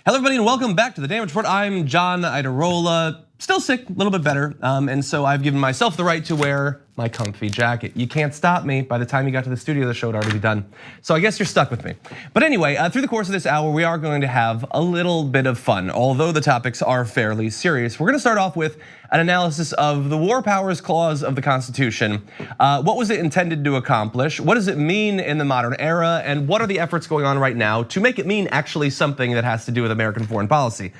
Hello everybody and welcome back to the Damage Report. I'm John Idarola, still sick, a little bit better. And so I've given myself the right to wear my comfy jacket. You can't stop me. By the time you got to the studio, the show had already be done. So I guess you're stuck with me. But anyway, through the course of this hour, we are going to have a little bit of fun, although the topics are fairly serious. We're gonna start off with an analysis of the War Powers Clause of the Constitution. What was it intended to accomplish? What does it mean in the modern era? And what are the efforts going on right now to make it mean actually something that has to do with American foreign policy?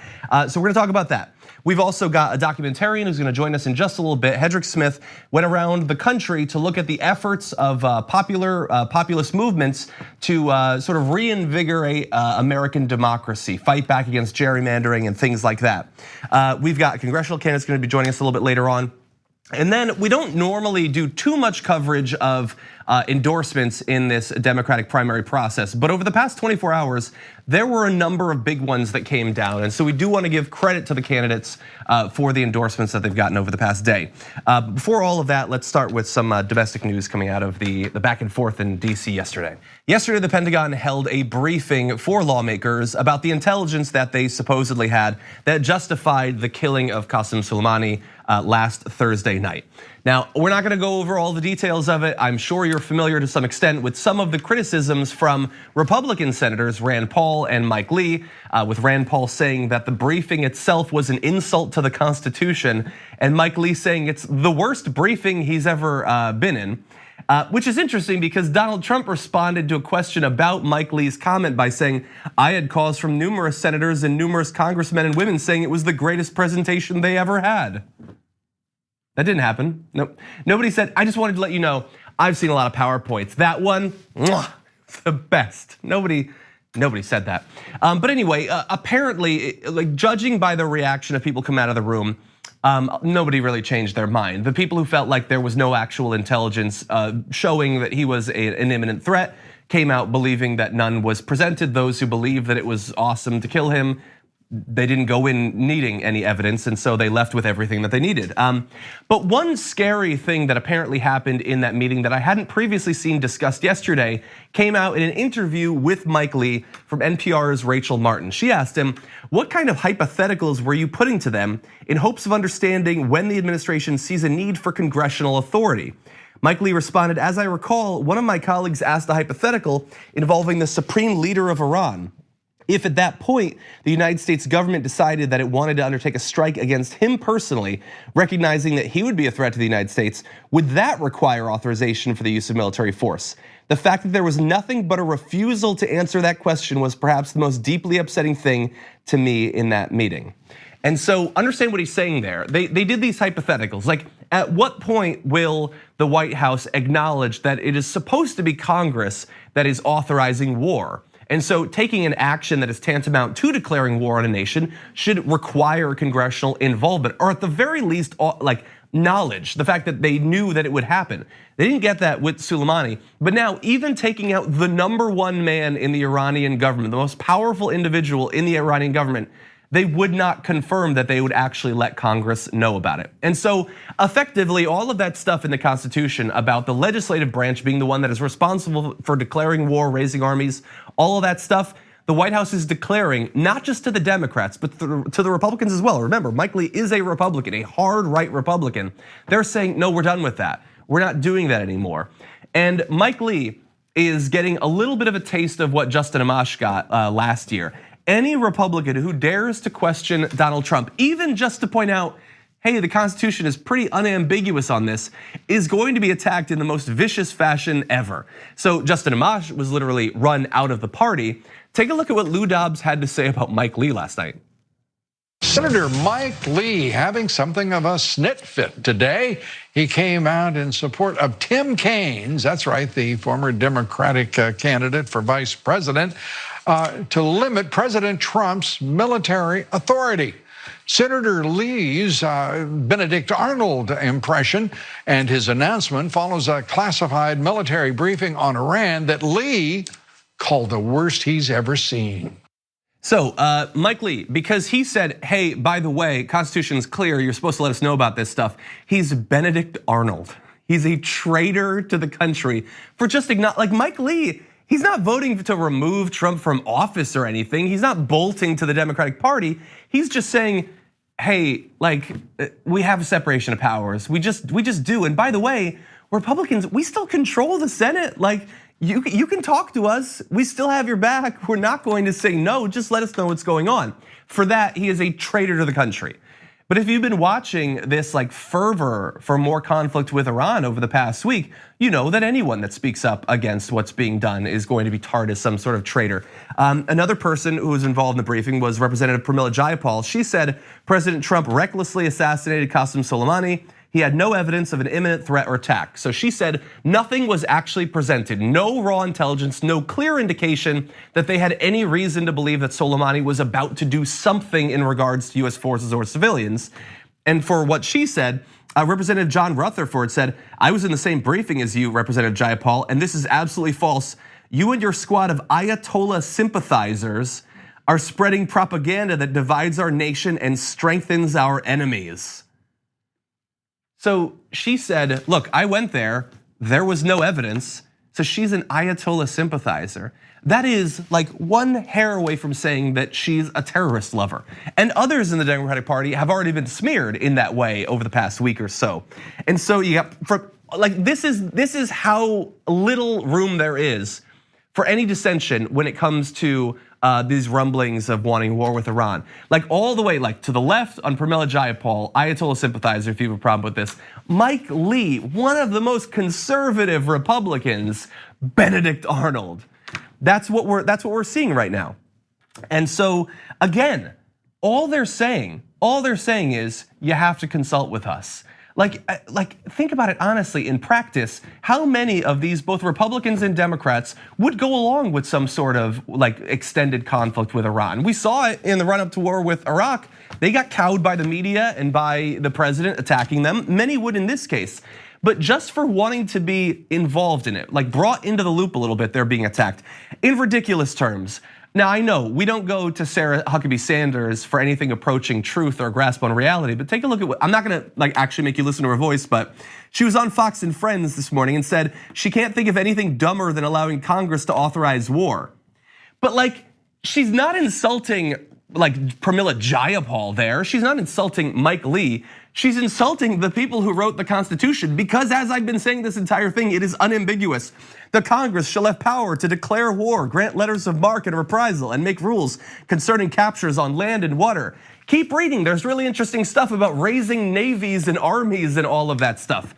So we're gonna talk about that. We've also got a documentarian who's gonna join us in just a little bit. Hedrick Smith went around the country to look at the efforts of populist movements to sort of reinvigorate American democracy, fight back against gerrymandering and things like that. We've got a congressional candidate gonna be joining us a little bit later on. And then we don't normally do too much coverage of endorsements in this Democratic primary process, but over the past 24 hours, there were a number of big ones that came down. And so we do want to give credit to the candidates for the endorsements that they've gotten over the past day. Before all of that, let's start with some domestic news coming out of the back and forth in DC yesterday. Yesterday, the Pentagon held a briefing for lawmakers about the intelligence that they supposedly had that justified the killing of Qasem Soleimani last Thursday night. Now, we're not gonna go over all the details of it. I'm sure you're familiar to some extent with some of the criticisms from Republican senators Rand Paul and Mike Lee, with Rand Paul saying that the briefing itself was an insult to the Constitution, and Mike Lee saying it's the worst briefing he's ever been in. Which is interesting because Donald Trump responded to a question about Mike Lee's comment by saying, I had calls from numerous senators and numerous congressmen and women saying it was the greatest presentation they ever had. That didn't happen. Nope. Nobody said, I just wanted to let you know, I've seen a lot of PowerPoints. That one, the best. Nobody said that. But anyway, apparently, like judging by the reaction of people come out of the room, nobody really changed their mind. The people who felt like there was no actual intelligence showing that he was an imminent threat came out believing that none was presented. Those who believed that it was awesome to kill him, they didn't go in needing any evidence, and so they left with everything that they needed. But one scary thing that apparently happened in that meeting that I hadn't previously seen discussed yesterday came out in an interview with Mike Lee from NPR's Rachel Martin. She asked him, what kind of hypotheticals were you putting to them in hopes of understanding when the administration sees a need for congressional authority? Mike Lee responded, as I recall, one of my colleagues asked a hypothetical involving the supreme leader of Iran. If at that point, the United States government decided that it wanted to undertake a strike against him personally, recognizing that he would be a threat to the United States, would that require authorization for the use of military force? The fact that there was nothing but a refusal to answer that question was perhaps the most deeply upsetting thing to me in that meeting. And so understand what he's saying there. They did these hypotheticals, like at what point will the White House acknowledge that it is supposed to be Congress that is authorizing war? And so taking an action that is tantamount to declaring war on a nation should require congressional involvement, or at the very least, like knowledge, the fact that they knew that it would happen. They didn't get that with Soleimani, but now even taking out the #1 man in the Iranian government, the most powerful individual in the Iranian government, they would not confirm that they would actually let Congress know about it. And so effectively, all of that stuff in the Constitution about the legislative branch being the one that is responsible for declaring war, raising armies, all of that stuff, the White House is declaring not just to the Democrats, but to the Republicans as well. Remember, Mike Lee is a Republican, a hard right Republican. They're saying, no, we're done with that. We're not doing that anymore. And Mike Lee is getting a little bit of a taste of what Justin Amash got last year. Any Republican who dares to question Donald Trump, even just to point out, hey, the Constitution is pretty unambiguous on this, is going to be attacked in the most vicious fashion ever. So Justin Amash was literally run out of the party. Take a look at what Lou Dobbs had to say about Mike Lee last night. Senator Mike Lee having something of a snit fit today. He came out in support of Tim Kaine, that's right, the former Democratic candidate for vice president, to limit President Trump's military authority. Senator Lee's Benedict Arnold impression and his announcement follows a classified military briefing on Iran that Lee called the worst he's ever seen. So Mike Lee, because he said, hey, by the way, Constitution's clear, you're supposed to let us know about this stuff. He's Benedict Arnold. He's a traitor to the country for just like Mike Lee. He's not voting to remove Trump from office or anything. He's not bolting to the Democratic Party. He's just saying, hey, like, we have a separation of powers. We just do. And by the way, Republicans, we still control the Senate. Like, you can talk to us. We still have your back. We're not going to say no. Just let us know what's going on. For that, he is a traitor to the country. But if you've been watching this like fervor for more conflict with Iran over the past week, you know that anyone that speaks up against what's being done is going to be tarred as some sort of traitor. Another person who was involved in the briefing was Representative Pramila Jayapal. She said President Trump recklessly assassinated Qasem Soleimani. He had no evidence of an imminent threat or attack. So she said nothing was actually presented, no raw intelligence, no clear indication that they had any reason to believe that Soleimani was about to do something in regards to US forces or civilians. And for what she said, Representative John Rutherford said, I was in the same briefing as you, Representative Jayapal, and this is absolutely false. You and your squad of Ayatollah sympathizers are spreading propaganda that divides our nation and strengthens our enemies. So she said, look, I went there was no evidence. So she's an Ayatollah sympathizer. That is like one hair away from saying that she's a terrorist lover. And others in the Democratic Party have already been smeared in that way over the past week or so. And so you got, this is how little room there is for any dissension when it comes to these rumblings of wanting war with Iran. Like all the way like to the left on Pramila Jayapal, Ayatollah sympathizer, if you have a problem with this. Mike Lee, one of the most conservative Republicans, Benedict Arnold. That's what we're seeing right now. And so again, all they're saying is you have to consult with us. Like think about it honestly, in practice, how many of these both Republicans and Democrats would go along with some sort of like extended conflict with Iran? We saw it in the run up to war with Iraq. They got cowed by the media and by the president attacking them. Many would in this case. But just for wanting to be involved in it, like brought into the loop a little bit, they're being attacked in ridiculous terms. Now I know we don't go to Sarah Huckabee Sanders for anything approaching truth or grasp on reality, but take a look at what, I'm not gonna like actually make you listen to her voice, but she was on Fox and Friends this morning and said she can't think of anything dumber than allowing Congress to authorize war. But like, she's not insulting like Pramila Jayapal there. She's not insulting Mike Lee. She's insulting the people who wrote the Constitution because as I've been saying this entire thing, it is unambiguous. The Congress shall have power to declare war, grant letters of marque and reprisal, and make rules concerning captures on land and water. Keep reading, there's really interesting stuff about raising navies and armies and all of that stuff.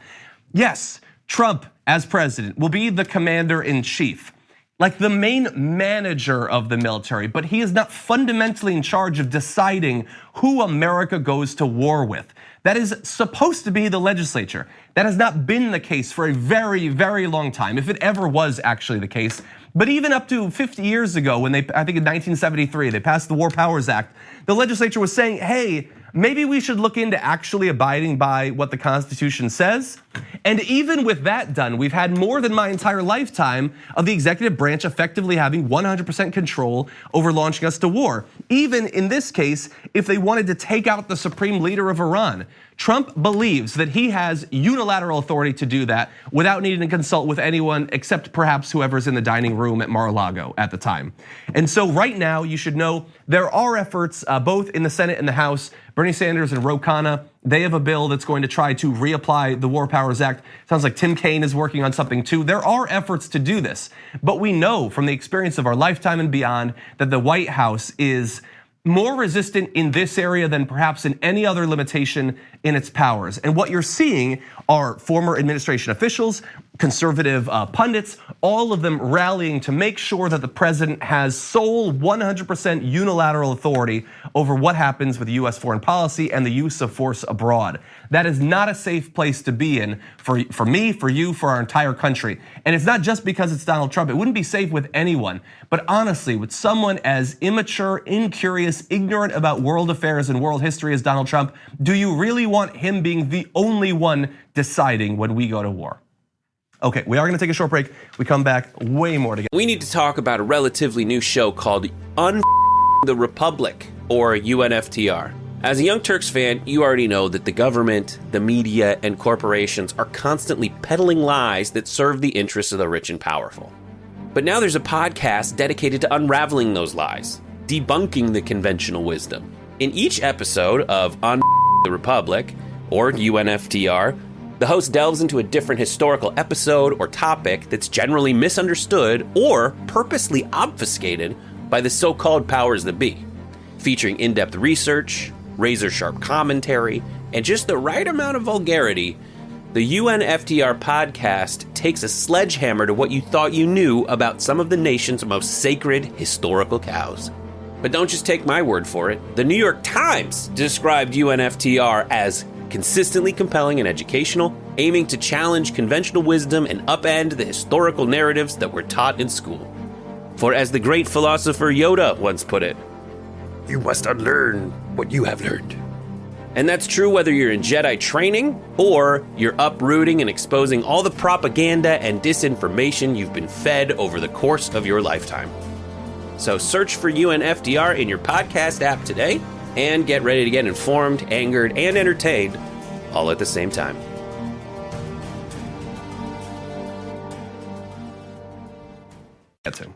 Yes, Trump as president will be the commander-in-chief, like the main manager of the military, but he is not fundamentally in charge of deciding who America goes to war with. That is supposed to be the legislature. That has not been the case for a very, very long time, if it ever was actually the case. But even up to 50 years ago, when I think in 1973, they passed the War Powers Act, the legislature was saying, hey, maybe we should look into actually abiding by what the Constitution says. And even with that done, we've had more than my entire lifetime of the executive branch effectively having 100% control over launching us to war. Even in this case, if they wanted to take out the supreme leader of Iran, Trump believes that he has unilateral authority to do that without needing to consult with anyone except perhaps whoever's in the dining room at Mar-a-Lago at the time. And so right now, you should know there are efforts both in the Senate and the House. Bernie Sanders and Ro Khanna, they have a bill that's going to try to reapply the War Powers Act. Sounds like Tim Kaine is working on something too. There are efforts to do this, but we know from the experience of our lifetime and beyond that the White House is more resistant in this area than perhaps in any other limitation in its powers. And what you're seeing are former administration officials, conservative pundits, all of them rallying to make sure that the president has sole 100% unilateral authority over what happens with US foreign policy and the use of force abroad. That is not a safe place to be in for me, for you, for our entire country. And it's not just because it's Donald Trump. It wouldn't be safe with anyone. But honestly, with someone as immature, incurious, ignorant about world affairs and world history as Donald Trump, do you really want him being the only one deciding when we go to war? Okay, we are gonna take a short break. We come back, way more to get. We need to talk about a relatively new show called the Republic, or UNFTR. As a Young Turks fan, you already know that the government, the media, and corporations are constantly peddling lies that serve the interests of the rich and powerful. But now there's a podcast dedicated to unraveling those lies, debunking the conventional wisdom. In each episode of On the Republic, or UNFTR, the host delves into a different historical episode or topic that's generally misunderstood or purposely obfuscated by the so-called powers that be, featuring in-depth research, razor-sharp commentary, and just the right amount of vulgarity. The UNFTR podcast takes a sledgehammer to what you thought you knew about some of the nation's most sacred historical cows. But don't just take my word for it. The New York Times described UNFTR as consistently compelling and educational, aiming to challenge conventional wisdom and upend the historical narratives that were taught in school. For as the great philosopher Yoda once put it, you must unlearn what you have learned. And that's true whether you're in Jedi training or you're uprooting and exposing all the propaganda and disinformation you've been fed over the course of your lifetime. So search for UNFTR in your podcast app today and get ready to get informed, angered, and entertained all at the same time. That's him.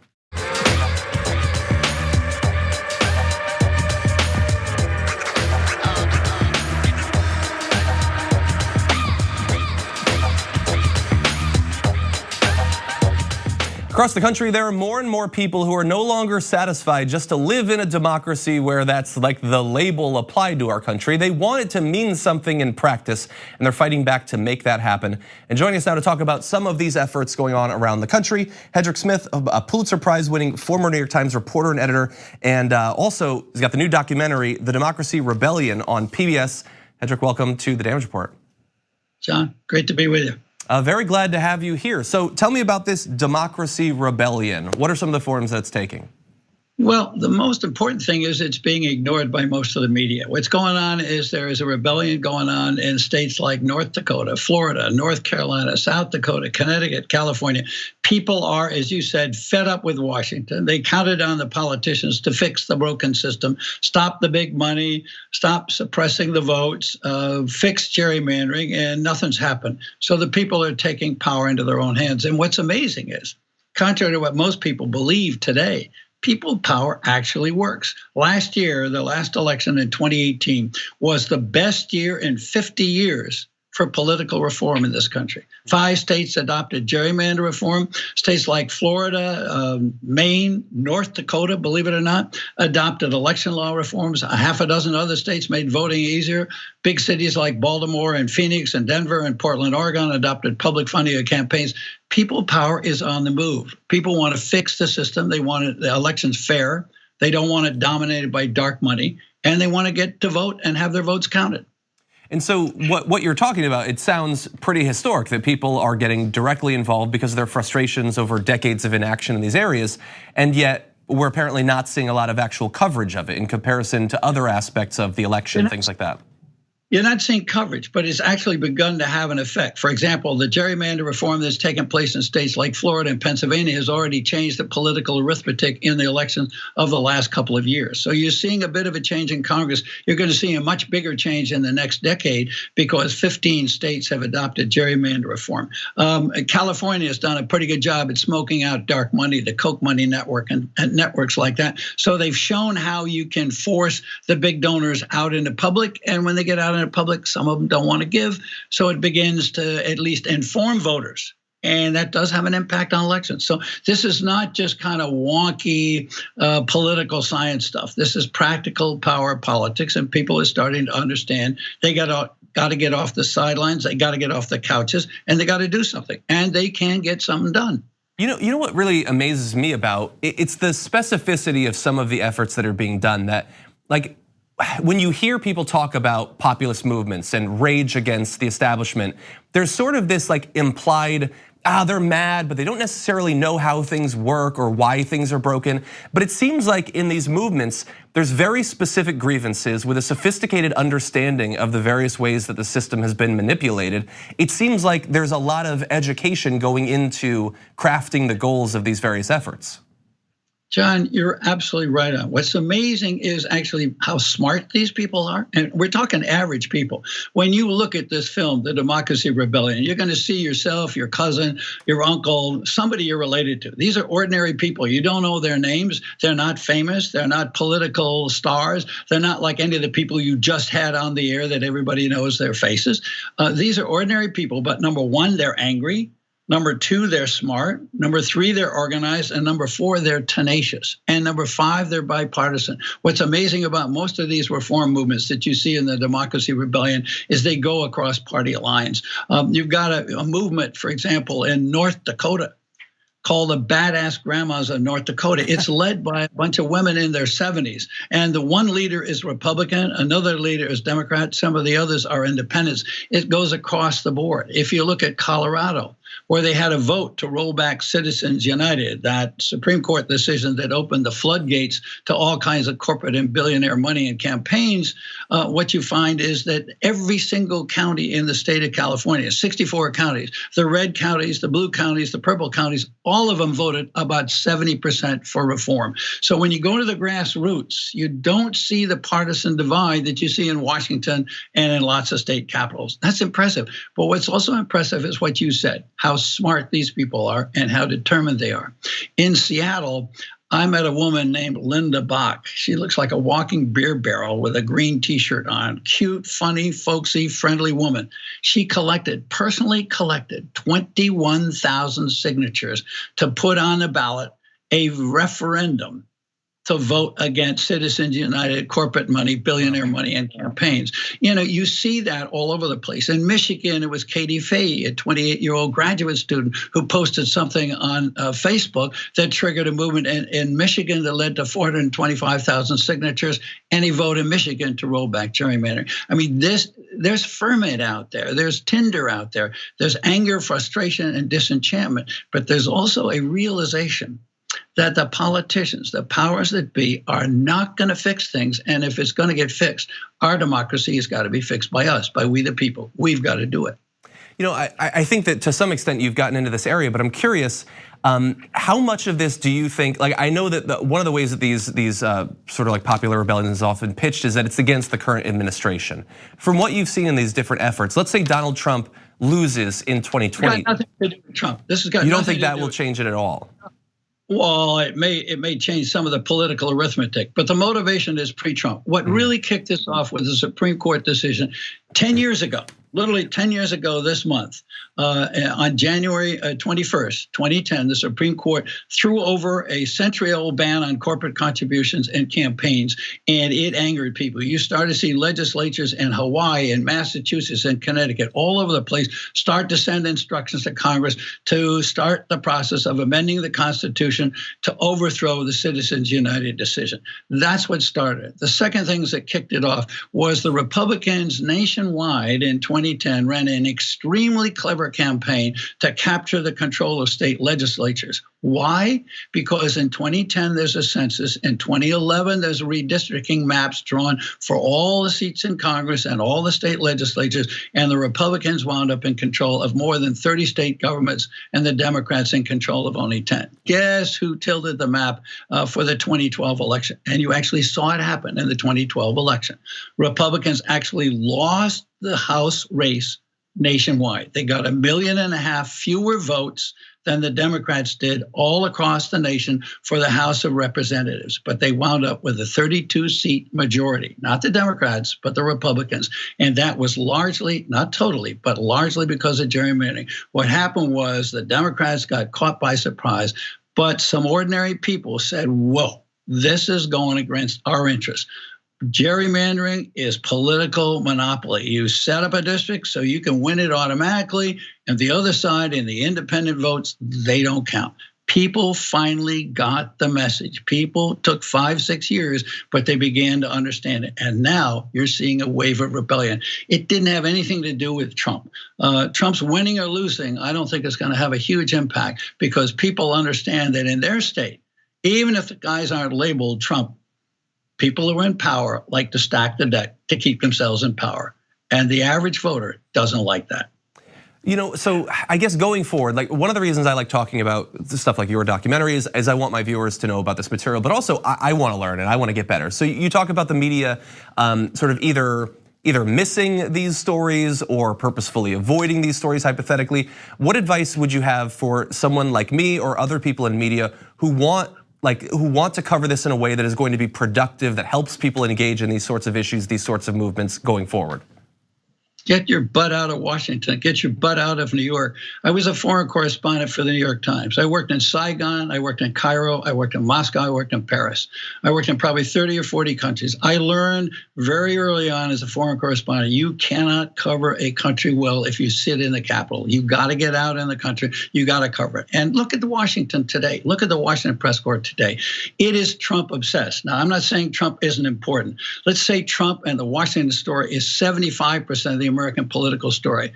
Across the country, there are more and more people who are no longer satisfied just to live in a democracy where that's like the label applied to our country. They want it to mean something in practice, and they're fighting back to make that happen. And joining us now to talk about some of these efforts going on around the country, Hedrick Smith, a Pulitzer Prize-winning former New York Times reporter and editor, and also he's got the new documentary, The Democracy Rebellion, on PBS. Hedrick, welcome to The Damage Report. John, great to be with you. Very glad to have you here. So tell me about this Democracy Rebellion. What are some of the forms that it's taking? Well, the most important thing is it's being ignored by most of the media. What's going on is there is a rebellion going on in states like North Dakota, Florida, North Carolina, South Dakota, Connecticut, California. People are, as you said, fed up with Washington. They counted on the politicians to fix the broken system, stop the big money, stop suppressing the votes, fix gerrymandering, and nothing's happened. So the people are taking power into their own hands. And what's amazing is, contrary to what most people believe today, people power actually works. Last year, the last election in 2018 was the best year in 50 years for political reform in this country. 5 states adopted gerrymander reform. States like Florida, Maine, North Dakota, believe it or not, adopted election law reforms. A half a dozen other states made voting easier. Big cities like Baltimore and Phoenix and Denver and Portland, Oregon adopted public funding of campaigns. People power is on the move. People want to fix the system. They want the elections fair. They don't want it dominated by dark money, and they want to get to vote and have their votes counted. And so what you're talking about, it sounds pretty historic that people are getting directly involved because of their frustrations over decades of inaction in these areas. And yet we're apparently not seeing a lot of actual coverage of it in comparison to other aspects of the election, things like that. You're not seeing coverage, but it's actually begun to have an effect. For example, the gerrymander reform that's taken place in states like Florida and Pennsylvania has already changed the political arithmetic in the elections of the last couple of years. So you're seeing a bit of a change in Congress. You're going to see a much bigger change in the next decade because 15 states have adopted gerrymander reform. California has done a pretty good job at smoking out dark money, the Koch money network and networks like that. So they've shown how you can force the big donors out into public, and when they get out in the public, some of them don't want to give. So it begins to at least inform voters. And that does have an impact on elections. So this is not just kind of wonky political science stuff. This is practical power politics, and people are starting to understand they got to get off the sidelines, they got to get off the couches, and they got to do something. And they can get something done. You know what really amazes me about it's the specificity of some of the efforts that are being done. That, like, when you hear people talk about populist movements and rage against the establishment, there's sort of this like implied, they're mad, but they don't necessarily know how things work or why things are broken. But it seems like in these movements, there's very specific grievances with a sophisticated understanding of the various ways that the system has been manipulated. It seems like there's a lot of education going into crafting the goals of these various efforts. John, you're absolutely right on. What's amazing is actually how smart these people are. And we're talking average people. When you look at this film, The Democracy Rebellion, you're going to see yourself, your cousin, your uncle, somebody you're related to. These are ordinary people. You don't know their names. They're not famous. They're not political stars. They're not like any of the people you just had on the air that everybody knows their faces. These are ordinary people. But number one, they're angry. Number two, they're smart. Number three, they're organized. And number four, they're tenacious. And number five, they're bipartisan. What's amazing about most of these reform movements that you see in the Democracy Rebellion is they go across party lines. You've got a movement, for example, in North Dakota called the Badass Grandmas of North Dakota. It's led by a bunch of women in their 70s. And the one leader is Republican, another leader is Democrat, some of the others are independents. It goes across the board. If you look at Colorado, where they had a vote to roll back Citizens United, that Supreme Court decision that opened the floodgates to all kinds of corporate and billionaire money in campaigns, what you find is that every single county in the state of California, 64 counties, the red counties, the blue counties, the purple counties, all of them voted about 70% for reform. So when you go to the grassroots, you don't see the partisan divide that you see in Washington and in lots of state capitals. That's impressive. But what's also impressive is what you said, how smart these people are and how determined they are. In Seattle, I met a woman named Linda Bach. She looks like a walking beer barrel with a green t-shirt on. Cute, funny, folksy, friendly woman. She personally collected 21,000 signatures to put on the ballot a referendum to vote against Citizens United, corporate money, billionaire money, and campaigns. You know, you see that all over the place. In Michigan, it was Katie Fay, a 28-year-old graduate student who posted something on Facebook that triggered a movement in Michigan that led to 425,000 signatures, any vote in Michigan to roll back gerrymandering. I mean, there's ferment out there. There's Tinder out there. There's anger, frustration, and disenchantment. But there's also a realization that the politicians, the powers that be, are not going to fix things. And if it's going to get fixed, our democracy has got to be fixed by us, by we the people. We've got to do it. You know, I think that to some extent you've gotten into this area, but I'm curious, how much of this do you think, like I know that one of the ways that these sort of like popular rebellions is often pitched is that it's against the current administration. From what you've seen in these different efforts, let's say Donald Trump loses in 2020. It's got nothing to do with Trump. This has got you don't nothing think that will change it at all? Well, it may change some of the political arithmetic, but the motivation is pre-Trump. What really kicked this off was a Supreme Court decision 10 years ago, literally 10 years ago this month, on January 21st, 2010, the Supreme Court threw over a century-old ban on corporate contributions and campaigns, and it angered people. You started to see legislatures in Hawaii and Massachusetts and Connecticut, all over the place, start to send instructions to Congress to start the process of amending the Constitution to overthrow the Citizens United decision. That's what started. The second thing that kicked it off was the Republicans nationwide in 2010 ran an extremely clever campaign to capture the control of state legislatures. Why? Because in 2010, there's a census. In 2011, there's redistricting maps drawn for all the seats in Congress and all the state legislatures. And the Republicans wound up in control of more than 30 state governments and the Democrats in control of only 10. Guess who tilted the map for the 2012 election? And you actually saw it happen in the 2012 election. Republicans actually lost the House race nationwide. They got 1.5 million fewer votes than the Democrats did all across the nation for the House of Representatives. But they wound up with a 32-seat majority, not the Democrats, but the Republicans. And that was largely, not totally, but largely because of gerrymandering. What happened was the Democrats got caught by surprise, but some ordinary people said, whoa, this is going against our interests. Gerrymandering is political monopoly. You set up a district so you can win it automatically, and the other side in the independent votes, they don't count. People finally got the message. People took 5-6 years, but they began to understand it. And now you're seeing a wave of rebellion. It didn't have anything to do with Trump. Trump's winning or losing, I don't think it's going to have a huge impact because people understand that in their state, even if the guys aren't labeled Trump, people who are in power like to stack the deck to keep themselves in power. And the average voter doesn't like that. So I guess going forward, like one of the reasons I like talking about stuff like your documentary is I want my viewers to know about this material, but also I want to learn and I want to get better. So you talk about the media sort of either missing these stories or purposefully avoiding these stories hypothetically. What advice would you have for someone like me or other people in media who want to cover this in a way that is going to be productive, that helps people engage in these sorts of issues, these sorts of movements going forward? Get your butt out of Washington. Get your butt out of New York. I was a foreign correspondent for the New York Times. I worked in Saigon. I worked in Cairo. I worked in Moscow. I worked in Paris. I worked in probably 30 or 40 countries. I learned very early on as a foreign correspondent, you cannot cover a country well if you sit in the Capitol. You got to get out in the country. You got to cover it. And look at the Washington today. Look at the Washington press corps today. It is Trump obsessed. Now, I'm not saying Trump isn't important. Let's say Trump and the Washington story is 75% of the American political story.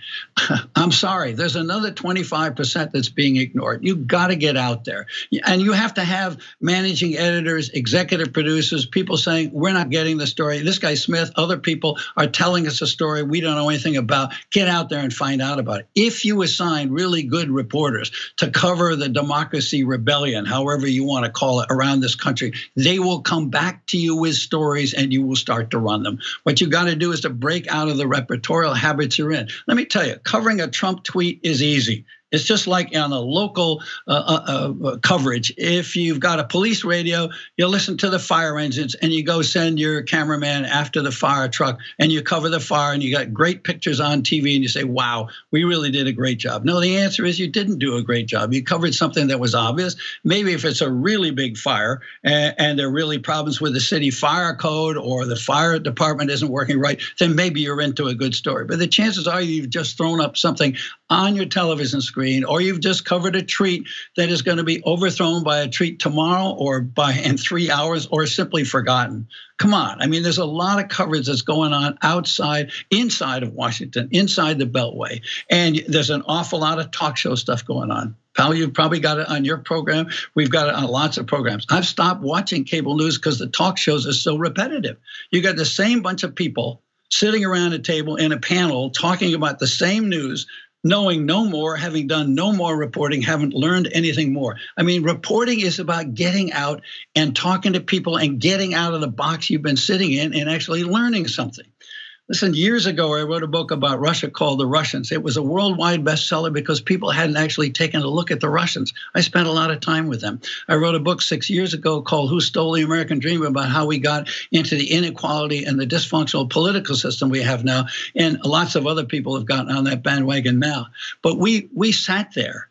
I'm sorry, there's another 25% that's being ignored. You got to get out there. And you have to have managing editors, executive producers, people saying, we're not getting the story. This guy Smith, other people are telling us a story we don't know anything about. Get out there and find out about it. If you assign really good reporters to cover the democracy rebellion, however you want to call it, around this country, they will come back to you with stories and you will start to run them. What you got to do is to break out of the repertorial habits you're in. Let me tell you, covering a Trump tweet is easy. It's just like on a local coverage. If you've got a police radio, you listen to the fire engines and you go send your cameraman after the fire truck and you cover the fire and you got great pictures on TV and you say, wow, we really did a great job. No, the answer is you didn't do a great job. You covered something that was obvious. Maybe if it's a really big fire and there are really problems with the city fire code or the fire department isn't working right, then maybe you're into a good story. But the chances are you've just thrown up something on your television screen, or you've just covered a tweet that is going to be overthrown by a tweet tomorrow or in 3 hours or simply forgotten. Come on. I mean, there's a lot of coverage that's going on inside of Washington, inside the Beltway. And there's an awful lot of talk show stuff going on. Pal, you've probably got it on your program. We've got it on lots of programs. I've stopped watching cable news because the talk shows are so repetitive. You got the same bunch of people sitting around a table in a panel talking about the same news, knowing no more, having done no more reporting, haven't learned anything more. I mean, reporting is about getting out and talking to people and getting out of the box you've been sitting in and actually learning something. Listen, years ago, I wrote a book about Russia called The Russians. It was a worldwide bestseller because people hadn't actually taken a look at the Russians. I spent a lot of time with them. I wrote a book 6 years ago called Who Stole the American Dream, about how we got into the inequality and the dysfunctional political system we have now. And lots of other people have gotten on that bandwagon now. But we sat there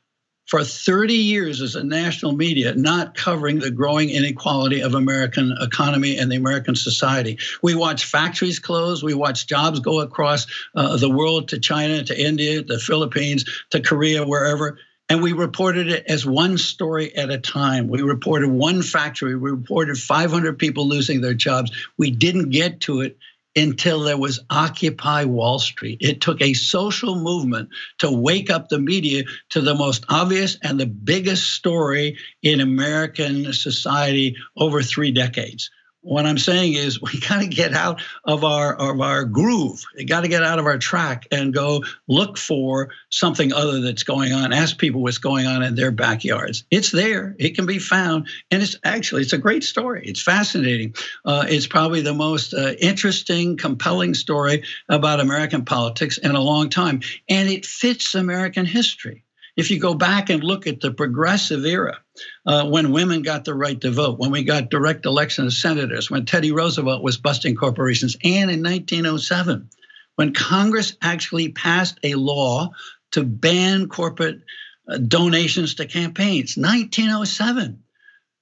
for 30 years as a national media, not covering the growing inequality of American economy and the American society. We watched factories close. We watched jobs go across the world to China, to India, the Philippines, to Korea, wherever. And we reported it as one story at a time. We reported one factory. We reported 500 people losing their jobs. We didn't get to it until there was Occupy Wall Street. It took a social movement to wake up the media to the most obvious and the biggest story in American society over 3 decades. What I'm saying is we got to get out of our groove. We got to get out of our track and go look for something other that's going on. Ask people what's going on in their backyards. It's there. It can be found. And it's a great story. It's fascinating. It's probably the most interesting, compelling story about American politics in a long time. And it fits American history. If you go back and look at the progressive era, when women got the right to vote, when we got direct election of senators, when Teddy Roosevelt was busting corporations, and in 1907, when Congress actually passed a law to ban corporate donations to campaigns, 1907.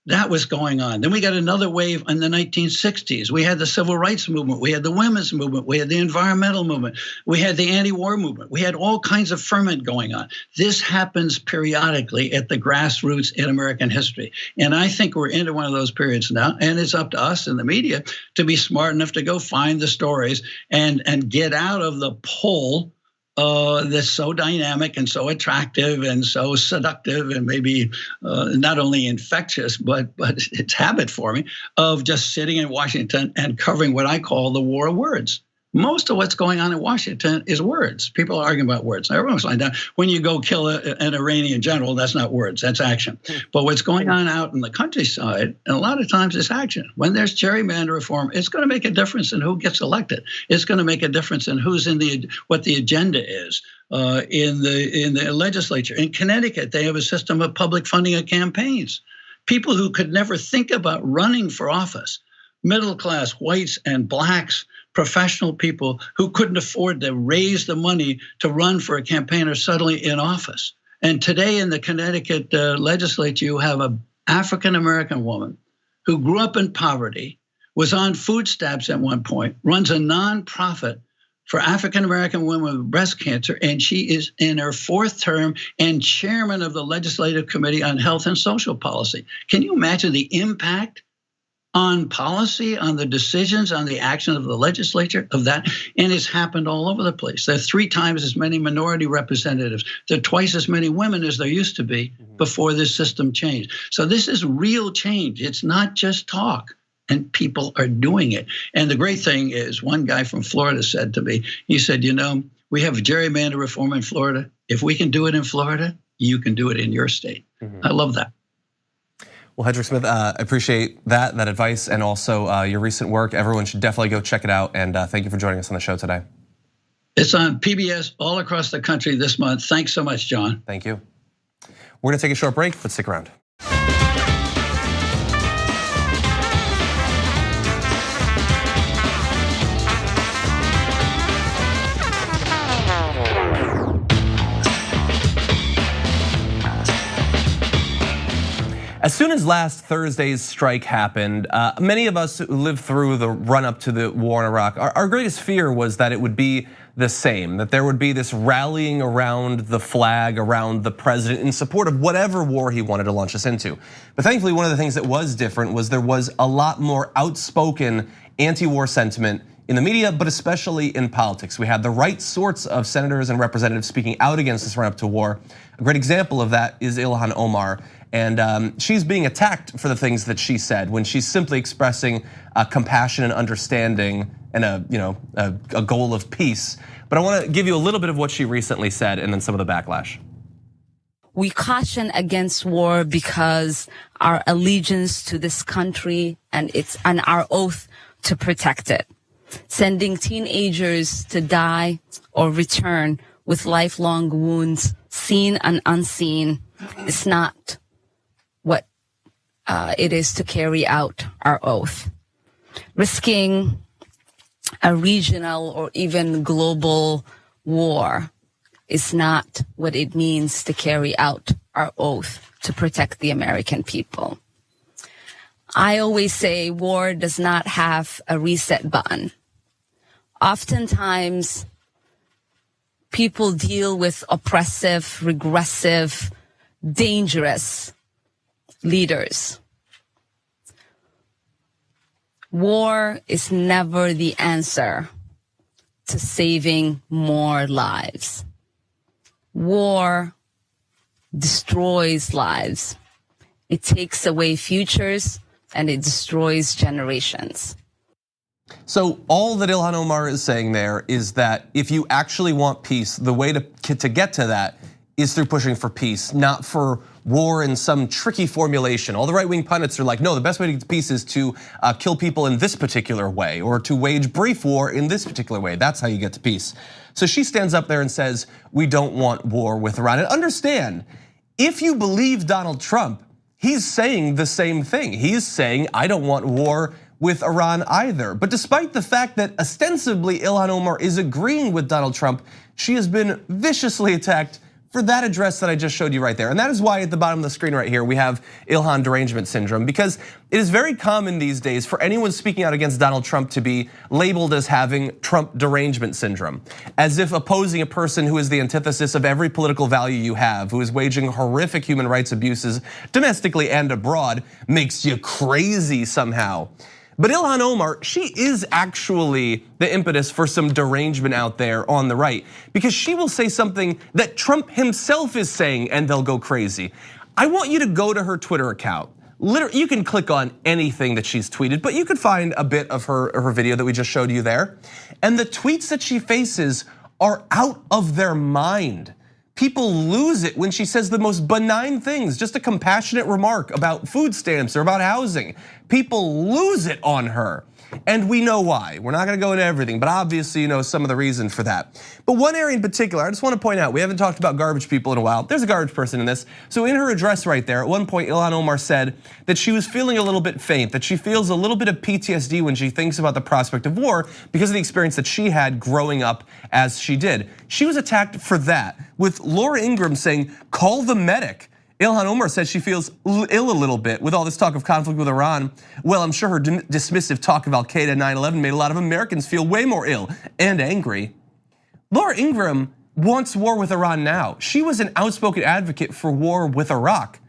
That was going on. Then we got another wave in the 1960s. We had the civil rights movement. We had the women's movement. We had the environmental movement. We had the anti-war movement. We had all kinds of ferment going on. This happens periodically at the grassroots in American history. And I think we're into one of those periods now. And it's up to us in the media to be smart enough to go find the stories and get out of the pull that's so dynamic and so attractive and so seductive and maybe not only infectious, but it's habit forming of just sitting in Washington and covering what I call the war of words. Most of what's going on in Washington is words. People are arguing about words. Everyone's lying down. When you go kill an Iranian general, that's not words, that's action. But what's going on out in the countryside, and a lot of times it's action. When there's gerrymander reform, it's going to make a difference in who gets elected. It's going to make a difference in who's in what the agenda is in the legislature. In Connecticut, they have a system of public funding of campaigns. People who could never think about running for office, middle class whites and blacks, professional people who couldn't afford to raise the money to run for a campaign are suddenly in office. And today in the Connecticut legislature, you have an African-American woman who grew up in poverty, was on food stamps at one point, runs a nonprofit for African-American women with breast cancer, and she is in her 4th term and chairman of the Legislative Committee on Health and Social Policy. Can you imagine the impact on policy, on the decisions, on the action of the legislature of that? And it's happened all over the place. There are 3 times as many minority representatives. There are twice as many women as there used to be before this system changed. So this is real change. It's not just talk, and people are doing it. And the great thing is, one guy from Florida said to me, he said, we have gerrymander reform in Florida. If we can do it in Florida, you can do it in your state. I love that. Well, Hedrick Smith, I appreciate that advice, and also your recent work. Everyone should definitely go check it out, and thank you for joining us on the show today. It's on PBS all across the country this month. Thanks so much, John. Thank you. We're gonna take a short break, but stick around. As soon as last Thursday's strike happened, many of us who lived through the run up to the war in Iraq, our greatest fear was that it would be the same, that there would be this rallying around the flag, around the president in support of whatever war he wanted to launch us into. But thankfully, one of the things that was different was there was a lot more outspoken anti-war sentiment in the media, but especially in politics. We had the right sorts of senators and representatives speaking out against this run up to war. A great example of that is Ilhan Omar. And she's being attacked for the things that she said when she's simply expressing compassion and understanding and a goal of peace. But I want to give you a little bit of what she recently said and then some of the backlash. We caution against war because our allegiance to this country and our oath to protect it. Sending teenagers to die or return with lifelong wounds, seen and unseen, is not what it is to carry out our oath. Risking a regional or even global war is not what it means to carry out our oath to protect the American people. I always say war does not have a reset button. Oftentimes, people deal with oppressive, regressive, dangerous leaders. War is never the answer to saving more lives. War destroys lives. It takes away futures and it destroys generations. So all that Ilhan Omar is saying there is that if you actually want peace, the way to get to that is through pushing for peace, not for war in some tricky formulation. All the right-wing pundits are like, no, the best way to get to peace is to kill people in this particular way or to wage brief war in this particular way. That's how you get to peace. So she stands up there and says, we don't want war with Iran. And understand, if you believe Donald Trump, he's saying the same thing. He's saying, I don't want war with Iran either. But despite the fact that ostensibly Ilhan Omar is agreeing with Donald Trump, she has been viciously attacked for that address that I just showed you right there. And that is why at the bottom of the screen right here, we have Ilhan derangement syndrome, because it is very common these days for anyone speaking out against Donald Trump to be labeled as having Trump derangement syndrome, as if opposing a person who is the antithesis of every political value you have, who is waging horrific human rights abuses domestically and abroad, makes you crazy somehow. But Ilhan Omar, she is actually the impetus for some derangement out there on the right, because she will say something that Trump himself is saying and they'll go crazy. I want you to go to her Twitter account. literally, you can click on anything that she's tweeted, but you could find a bit of her video that we just showed you there. And the tweets that she faces are out of their mind. People lose it when she says the most benign things, just a compassionate remark about food stamps or about housing. People lose it on her. And we know why. We're not gonna go into everything, but obviously you know some of the reason for that. But one area in particular, I just wanna point out, we haven't talked about garbage people in a while. There's a garbage person in this. So in her address right there, at one point Ilhan Omar said that she was feeling a little bit faint, that she feels a little bit of PTSD when she thinks about the prospect of war because of the experience that she had growing up as she did. She was attacked for that, with Laura Ingraham saying, call the medic. Ilhan Omar says she feels ill a little bit with all this talk of conflict with Iran. Well, I'm sure her dismissive talk of Al-Qaeda and 9/11 made a lot of Americans feel way more ill and angry. Laura Ingraham wants war with Iran now. She was an outspoken advocate for war with Iraq.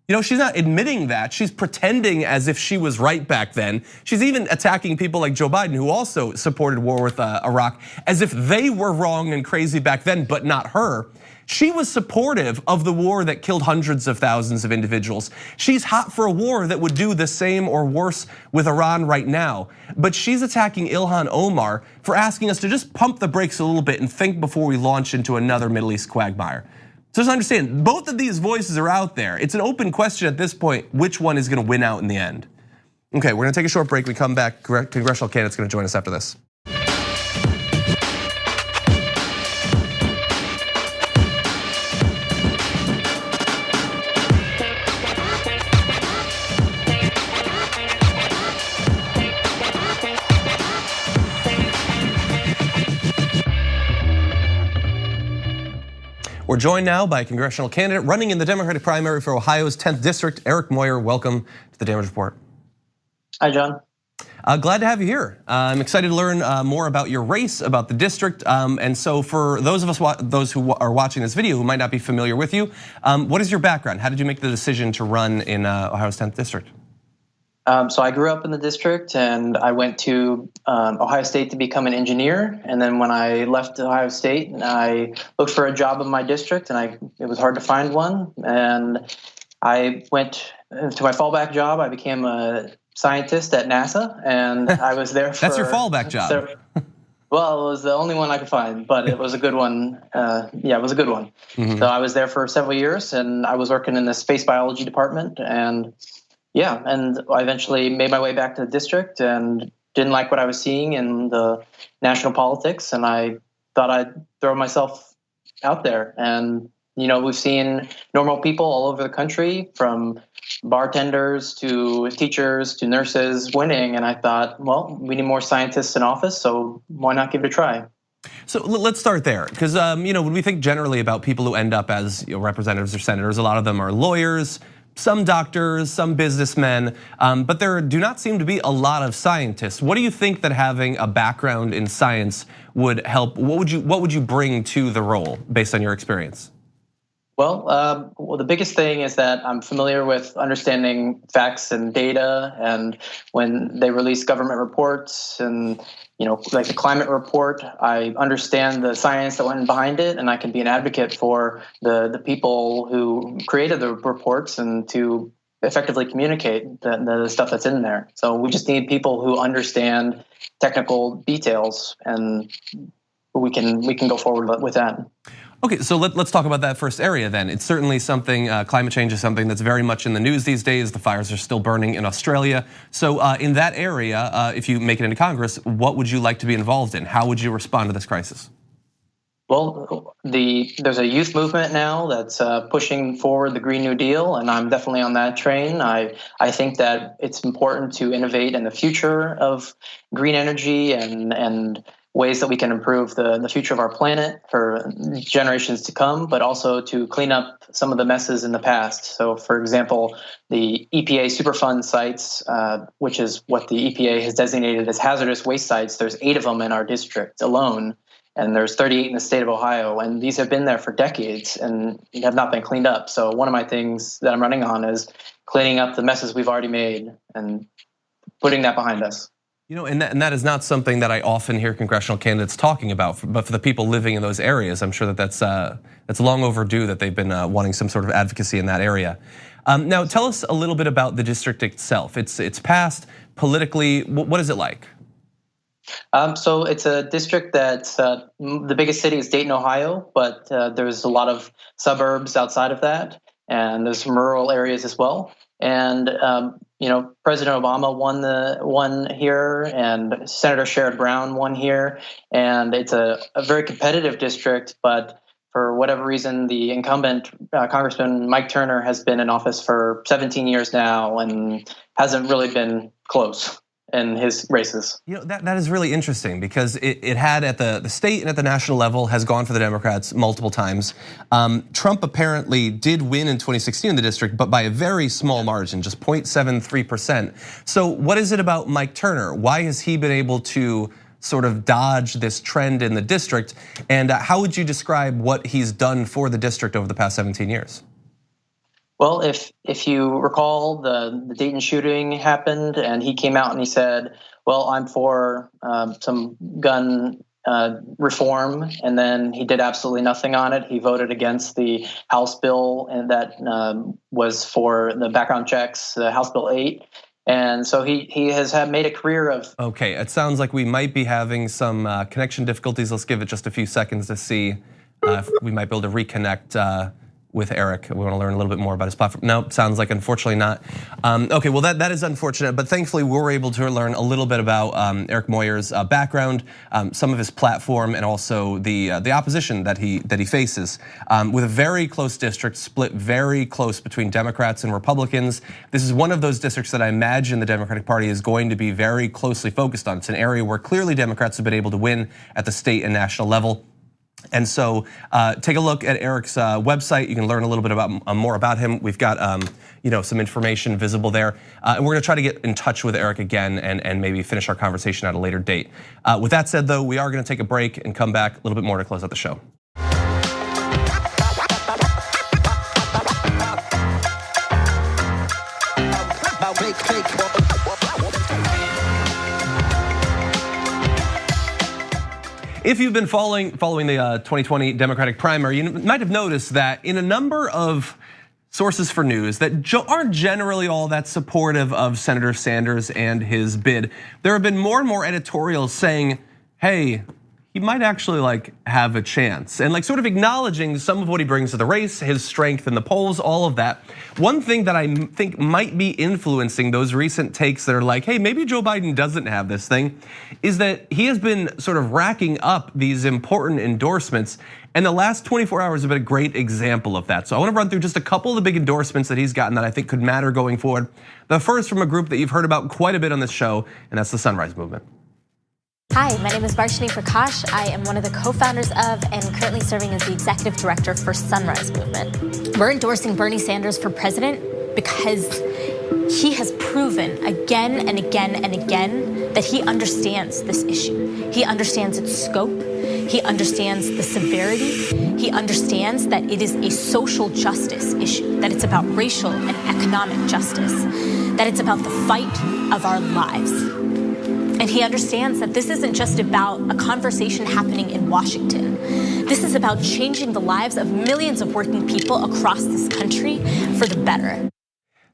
You know, she's not admitting that. She's pretending as if she was right back then. She's even attacking people like Joe Biden, who also supported war with Iraq, as if they were wrong and crazy back then, but not her. She was supportive of the war that killed hundreds of thousands of individuals. She's hot for a war that would do the same or worse with Iran right now. But she's attacking Ilhan Omar for asking us to just pump the brakes a little bit and think before we launch into another Middle East quagmire. So just understand, both of these voices are out there. It's an open question at this point, which one is gonna win out in the end? Okay, we're gonna take a short break. We come back, Congressional Candidate's gonna join us after this. We're joined now by a congressional candidate running in the Democratic primary for Ohio's 10th district, Eric Moyer. Welcome to the Damage Report. Hi, John. Glad to have you here. I'm excited to learn more about your race, about the district. And so for those of us, those who are watching this video who might not be familiar with you, what is your background? How did you make the decision to run in Ohio's 10th district? So I grew up in the district and I went to Ohio State to become an engineer. And then when I left Ohio State, I looked for a job in my district and it was hard to find one. And I went to my fallback job. I became a scientist at NASA and I was there for— That's your fallback job. Well, it was the only one I could find, but it was a good one. Yeah, it was a good one. Mm-hmm. So I was there for several years and I was working in the space biology department and yeah, and I eventually made my way back to the district and didn't like what I was seeing in the national politics. And I thought I'd throw myself out there. And, you know, we've seen normal people all over the country, from bartenders to teachers to nurses, winning. And I thought, well, we need more scientists in office, so why not give it a try? So let's start there, because you know, when we think generally about people who end up as representatives or senators, a lot of them are lawyers, some doctors, some businessmen, but there do not seem to be a lot of scientists. What do you think that having a background in science would help? What would you bring to the role based on your experience? Well, the biggest thing is that I'm familiar with understanding facts and data, and when they release government reports and, you know, like the climate report, I understand the science that went behind it, and I can be an advocate for the people who created the reports and to effectively communicate the stuff that's in there. So we just need people who understand technical details, and we can go forward with that. Okay, so let's talk about that first area then. It's certainly something, climate change is something that's very much in the news these days. The fires are still burning in Australia. So in that area, if you make it into Congress, what would you like to be involved in? How would you respond to this crisis? Well, there's a youth movement now that's pushing forward the Green New Deal, and I'm definitely on that train. I think that it's important to innovate in the future of green energy and ways that we can improve the future of our planet for generations to come, but also to clean up some of the messes in the past. So, for example, the EPA Superfund sites, which is what the EPA has designated as hazardous waste sites, there's 8 of them in our district alone, and there's 38 in the state of Ohio, and these have been there for decades and have not been cleaned up. So one of my things that I'm running on is cleaning up the messes we've already made and putting that behind us. You know, and that is not something that I often hear congressional candidates talking about, but for the people living in those areas, I'm sure that that's long overdue that they've been wanting some sort of advocacy in that area. Now, tell us a little bit about the district itself. It's passed politically. What is it like? So it's a district that's the biggest city is Dayton, Ohio, but there's a lot of suburbs outside of that, and there's some rural areas as well. And President Obama won here, and Senator Sherrod Brown won here, and it's a very competitive district. But for whatever reason, the incumbent Congressman Mike Turner has been in office for 17 years now and hasn't really been close in his races. That is really interesting because it had at the state and at the national level has gone for the Democrats multiple times. Trump apparently did win in 2016 in the district, but by a very small margin, just 0.73%. So what is it about Mike Turner? Why has he been able to sort of dodge this trend in the district? And how would you describe what he's done for the district over the past 17 years? Well, if you recall, the Dayton shooting happened, and he came out and he said, "Well, I'm for some gun reform," and then he did absolutely nothing on it. He voted against the House bill, and that was for the background checks, House Bill 8. And so he has made a career of. Okay, it sounds like we might be having some connection difficulties. Let's give it just a few seconds to see if we might be able to reconnect with Eric. We want to learn a little bit more about his platform. No, sounds like unfortunately not. Okay, well that is unfortunate, but thankfully we were able to learn a little bit about Eric Moyer's background, some of his platform, and also the opposition that he faces. With a very close district, split very close between Democrats and Republicans. This is one of those districts that I imagine the Democratic Party is going to be very closely focused on. It's an area where clearly Democrats have been able to win at the state and national level. And so take a look at Eric's website. You can learn a little bit more about him. We've got some information visible there. And we're gonna try to get in touch with Eric again and maybe finish our conversation at a later date. With that said though, we are gonna take a break and come back a little bit more to close out the show. If you've been following the 2020 Democratic primary, you might have noticed that in a number of sources for news that aren't generally all that supportive of Senator Sanders and his bid, there have been more and more editorials saying, hey, he might actually have a chance, and sort of acknowledging some of what he brings to the race, his strength in the polls, all of that. One thing that I think might be influencing those recent takes that are like, hey, maybe Joe Biden doesn't have this thing, is that he has been sort of racking up these important endorsements, and the last 24 hours have been a great example of that. So I want to run through just a couple of the big endorsements that he's gotten that I think could matter going forward. The first from a group that you've heard about quite a bit on this show, and that's the Sunrise Movement. Hi, my name is Varshini Prakash. I am one of the co-founders of and currently serving as the executive director for Sunrise Movement. We're endorsing Bernie Sanders for president because he has proven again and again and again that he understands this issue. He understands its scope. He understands the severity. He understands that it is a social justice issue, that it's about racial and economic justice, that it's about the fight of our lives. And he understands that this isn't just about a conversation happening in Washington. This is about changing the lives of millions of working people across this country for the better.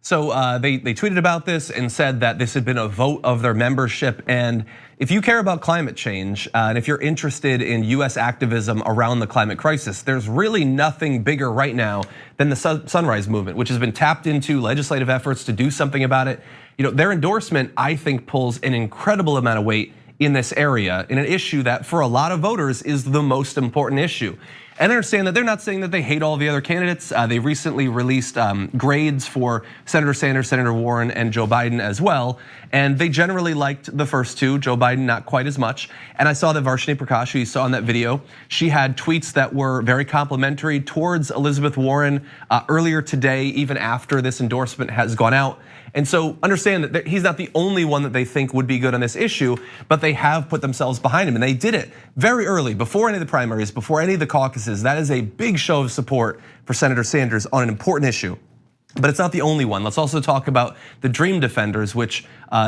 So they tweeted about this and said that this had been a vote of their membership. And if you care about climate change, and if you're interested in US activism around the climate crisis, there's really nothing bigger right now than the Sunrise Movement, which has been tapped into legislative efforts to do something about it. Their endorsement, I think, pulls an incredible amount of weight in this area, in an issue that for a lot of voters is the most important issue. And I understand that they're not saying that they hate all the other candidates. They recently released grades for Senator Sanders, Senator Warren, and Joe Biden as well. And they generally liked the first two, Joe Biden not quite as much. And I saw that Varshini Prakash, who you saw in that video, she had tweets that were very complimentary towards Elizabeth Warren earlier today, even after this endorsement has gone out. And so understand that he's not the only one that they think would be good on this issue, but they have put themselves behind him, and they did it very early, before any of the primaries, before any of the caucuses. That is a big show of support for Senator Sanders on an important issue. But it's not the only one. Let's also talk about the Dream Defenders, which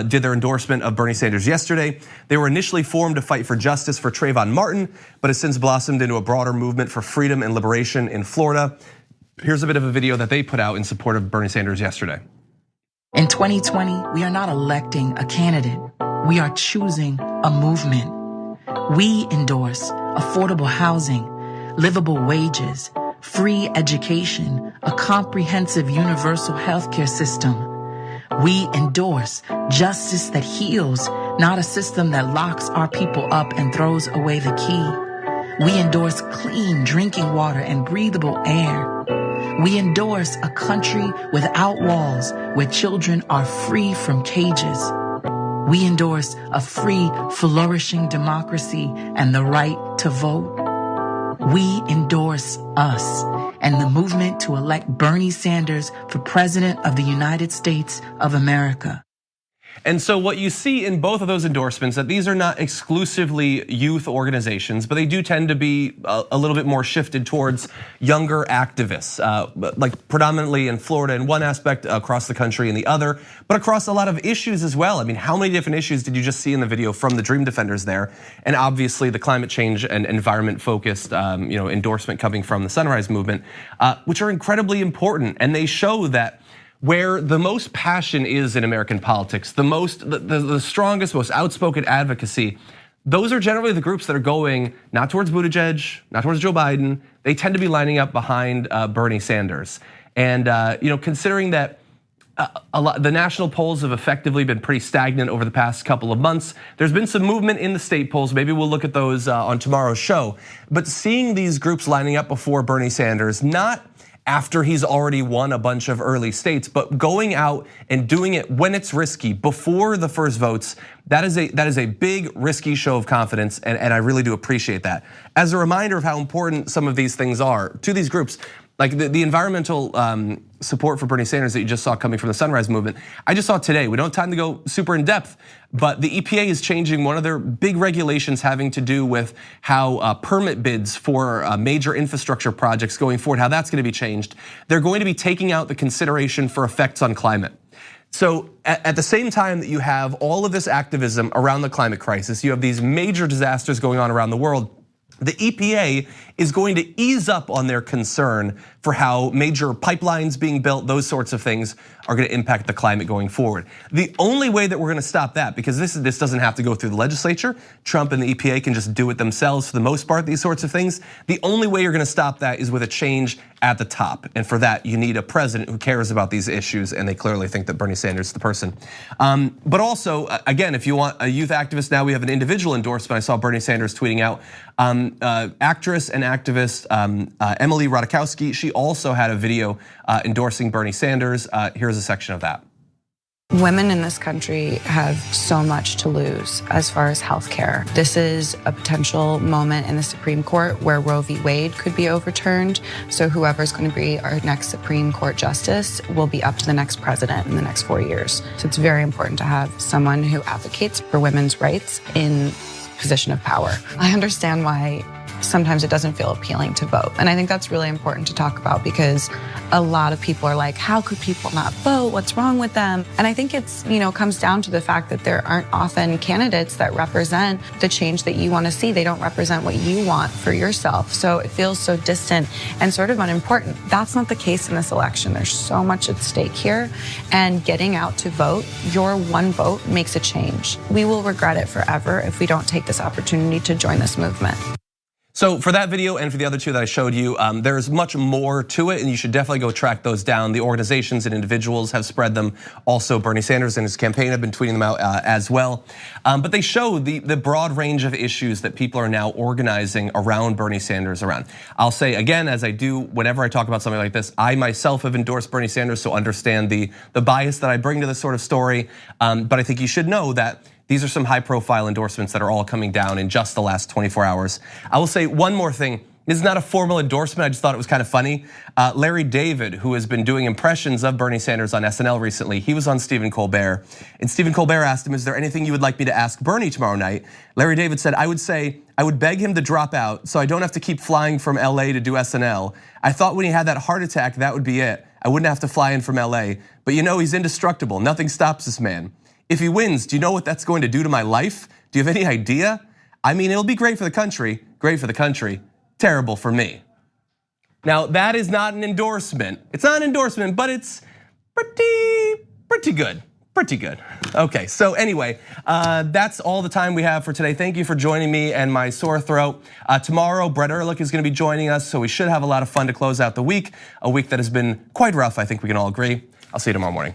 did their endorsement of Bernie Sanders yesterday. They were initially formed to fight for justice for Trayvon Martin, but has since blossomed into a broader movement for freedom and liberation in Florida. Here's a bit of a video that they put out in support of Bernie Sanders yesterday. In 2020, we are not electing a candidate. We are choosing a movement. We endorse affordable housing, livable wages, free education, a comprehensive universal healthcare system. We endorse justice that heals, not a system that locks our people up and throws away the key. We endorse clean drinking water and breathable air. We endorse a country without walls where children are free from cages. We endorse a free, flourishing democracy and the right to vote. We endorse us and the movement to elect Bernie Sanders for President of the United States of America. And so what you see in both of those endorsements, that these are not exclusively youth organizations, but they do tend to be a little bit more shifted towards younger activists, like predominantly in Florida in one aspect, across the country in the other, but across a lot of issues as well. I mean, how many different issues did you just see in the video from the Dream Defenders there? And obviously the climate change and environment focused endorsement coming from the Sunrise Movement, which are incredibly important. And they show that where the most passion is in American politics, the strongest, most outspoken advocacy, those are generally the groups that are going not towards Buttigieg, not towards Joe Biden. They tend to be lining up behind Bernie Sanders. And considering that the national polls have effectively been pretty stagnant over the past couple of months, there's been some movement in the state polls. Maybe we'll look at those on tomorrow's show. But seeing these groups lining up before Bernie Sanders, not after he's already won a bunch of early states, but going out and doing it when it's risky, before the first votes, that is a big risky show of confidence, and I really do appreciate that. As a reminder of how important some of these things are to these groups, like the environmental support for Bernie Sanders that you just saw coming from the Sunrise Movement, I just saw today. We don't have time to go super in depth, but the EPA is changing one of their big regulations having to do with how permit bids for major infrastructure projects going forward, how that's gonna be changed. They're going to be taking out the consideration for effects on climate. So at the same time that you have all of this activism around the climate crisis, you have these major disasters going on around the world, the EPA is going to ease up on their concern for how major pipelines being built, those sorts of things are gonna impact the climate going forward. The only way that we're gonna stop that, because this doesn't have to go through the legislature, Trump and the EPA can just do it themselves for the most part, these sorts of things. The only way you're gonna stop that is with a change at the top. And for that, you need a president who cares about these issues, and they clearly think that Bernie Sanders is the person. But also, again, if you want a youth activist, now we have an individual endorsement. I saw Bernie Sanders tweeting out, actress and activist Emily Ratajkowski, she also had a video endorsing Bernie Sanders. Here's a section of that. Women in this country have so much to lose as far as healthcare. This is a potential moment in the Supreme Court where Roe v. Wade could be overturned. So whoever's going to be our next Supreme Court justice will be up to the next president in the next 4 years. So it's very important to have someone who advocates for women's rights in position of power. I understand why sometimes it doesn't feel appealing to vote. And I think that's really important to talk about because a lot of people are like, how could people not vote? What's wrong with them? And I think it's, comes down to the fact that there aren't often candidates that represent the change that you want to see. They don't represent what you want for yourself. So it feels so distant and sort of unimportant. That's not the case in this election. There's so much at stake here. And getting out to vote, your one vote makes a change. We will regret it forever if we don't take this opportunity to join this movement. So for that video and for the other two that I showed you, there's much more to it, and you should definitely go track those down. The organizations and individuals have spread them. Also, Bernie Sanders and his campaign have been tweeting them out as well. But they show the broad range of issues that people are now organizing around Bernie Sanders around. I'll say again, as I do whenever I talk about something like this, I myself have endorsed Bernie Sanders, so understand the bias that I bring to this sort of story. But I think you should know that these are some high profile endorsements that are all coming down in just the last 24 hours. I will say one more thing. This is not a formal endorsement, I just thought it was kind of funny. Larry David, who has been doing impressions of Bernie Sanders on SNL recently, he was on Stephen Colbert. And Stephen Colbert asked him, is there anything you would like me to ask Bernie tomorrow night? Larry David said, I would beg him to drop out so I don't have to keep flying from LA to do SNL. I thought when he had that heart attack, that would be it. I wouldn't have to fly in from LA. But he's indestructible, nothing stops this man. If he wins, do you know what that's going to do to my life? Do you have any idea? I mean, it'll be great for the country, terrible for me. Now, that is not an endorsement. It's not an endorsement, but it's pretty good. Pretty good. Okay, so anyway, that's all the time we have for today. Thank you for joining me and my sore throat. Tomorrow, Brett Ehrlich is gonna be joining us, so we should have a lot of fun to close out the week, a week that has been quite rough, I think we can all agree. I'll see you tomorrow morning.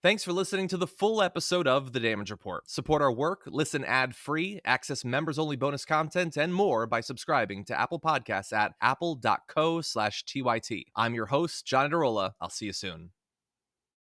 Thanks for listening to the full episode of The Damage Report. Support our work, listen ad-free, access members-only bonus content, and more by subscribing to Apple Podcasts at apple.co/TYT. I'm your host, John Idarola. I'll see you soon.